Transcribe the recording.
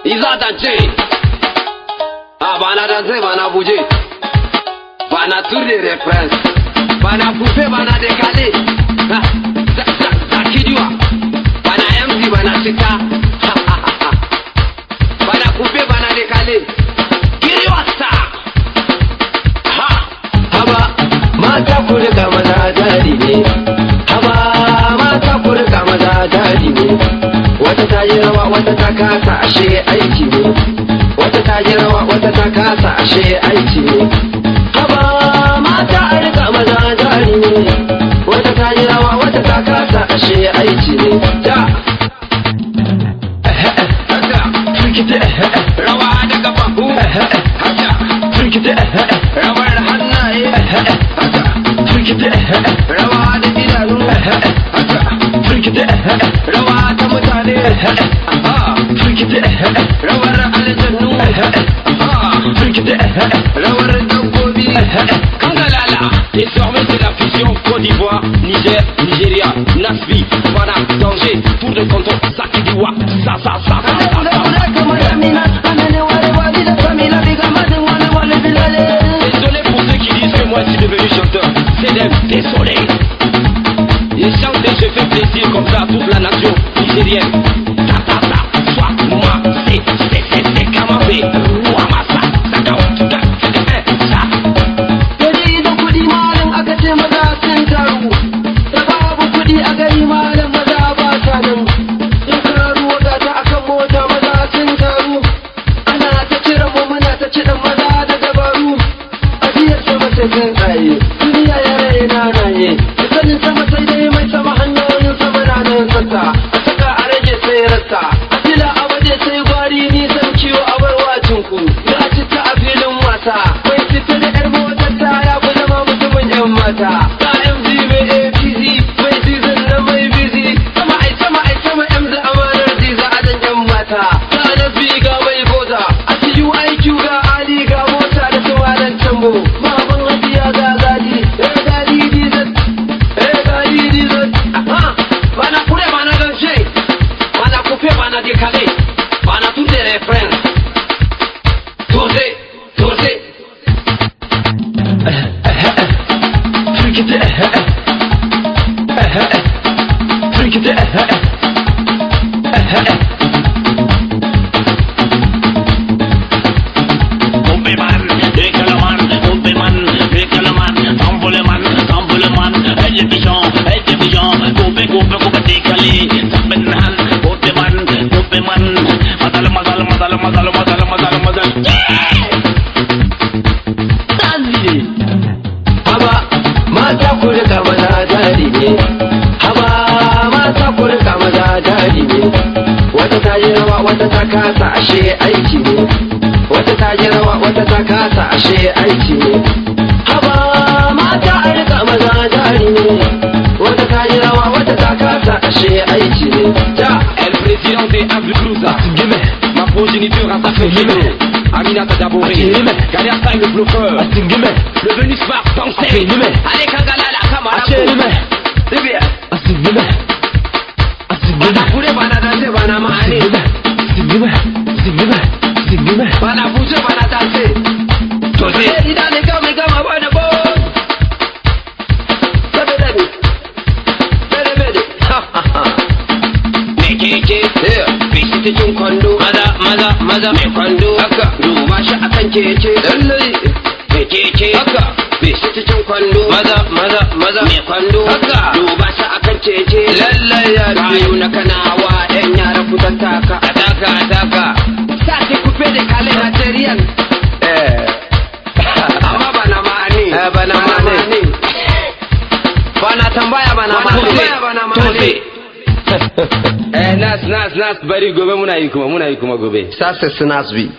Ils ont dansé. Ah, bana dansé, bana bougé. Bana tour des références. Bana coupé, bana décalé. Ça qui doit. Bana MC, bana sika. Bana coupé, bana décalé. Kiri wasa. Haba, mata ku riga maza jari ne. Haba, mata ku riga maza jari ne. Wata ta yi rawa, wata ta kasa, ashe aiki ne. Wata ta yi rawa, wata ta kasa, ashe aiki ne. Haba, mata a riga maza jari ne. Wata ta yi rawa, wata ta kasa, ashe aiki ne. Ja. Rawa da kafafu. Rawar hannaye. Rawa da idanu. Rawa ta mutane. Rawar aljannu. Rawar dabbobi. Kangalala. Désormais c'est la fusion Côte d'Ivoire, Niger, Nigeria, Nasbi, Fana, Danger, Tour de Canton, Sakidiwa, ça. Désolé pour ceux qui disent que moi je suis devenu chanteur. C'est des désolé. Ils chantent et je fais plaisir comme ça à toute la nation nigérienne. Ça, soit moi, c'est comment c'est. Moi, ça, ça. Kudi da kudi malam aka ce maza sun taru. Da babu kudi a gari malam maza ba sa nan. Sun karu wadata akan mota maza sun taru. Ana ta cire mu muna ta ci dan maza da dabaru. Ajiyar sama sai kan tsaye. Duniya ya raina raye. Sanin sama sai dai mai sama hanyoyin sama na nan sassa. A saka a rage sai rassa. A tila a waje sai gwari nisan ciwo a barwacin ku. Da a ci ta a filin wasa. Mai fita da yar motar ta ya fi zama mutumin yan mata. Ta MZ mai APC mai season na mai busy. Sama MZ amanar jiza a dan yan mata. Ta nafi ga mai bota. A CUIQ ga Ali ga mota da tawalan tambo. Maman hajiya ga gadi. Gadi dizat. Bana kure bana dansé. Bana coupé bana décalé. Bana tout des références. Tourné. Wata ta kasa ashe aiki ne. Wata ta yi rawa wata ta kasa ashe aiki ne. Haba mata a rika maza jari ne. Wata ta yi rawa wata ta kasa ashe aiki ne. Ja. El président est Abdou Clousa. Ma progéniture a sa fait Aminata Daboré. Galère Style le bluffeur. Le Venus Bar danser. Allez Kangalala Kamara. Bana kure bana danse bana maani. Bana bouge bana danse. Tosi. Ida ne kama bana bo. Bede. Mekeke. Bisi cikin kwando. Maza mai kwando. Haka. Duba shi akan keke. Lallai. Mekeke. Haka. Bisi cikin kwando. Maza mai kwando. Haka. Duba shi akan keke. Lallai ya biyu na kanawa. Yan yara kusan taka. Ataka. Sake coupe de Calais Nigerian. Amma bana mani. Bana tambaya bana mani. Nas bari gobe muna yi kuma gobe. Ça c'est Snazbi.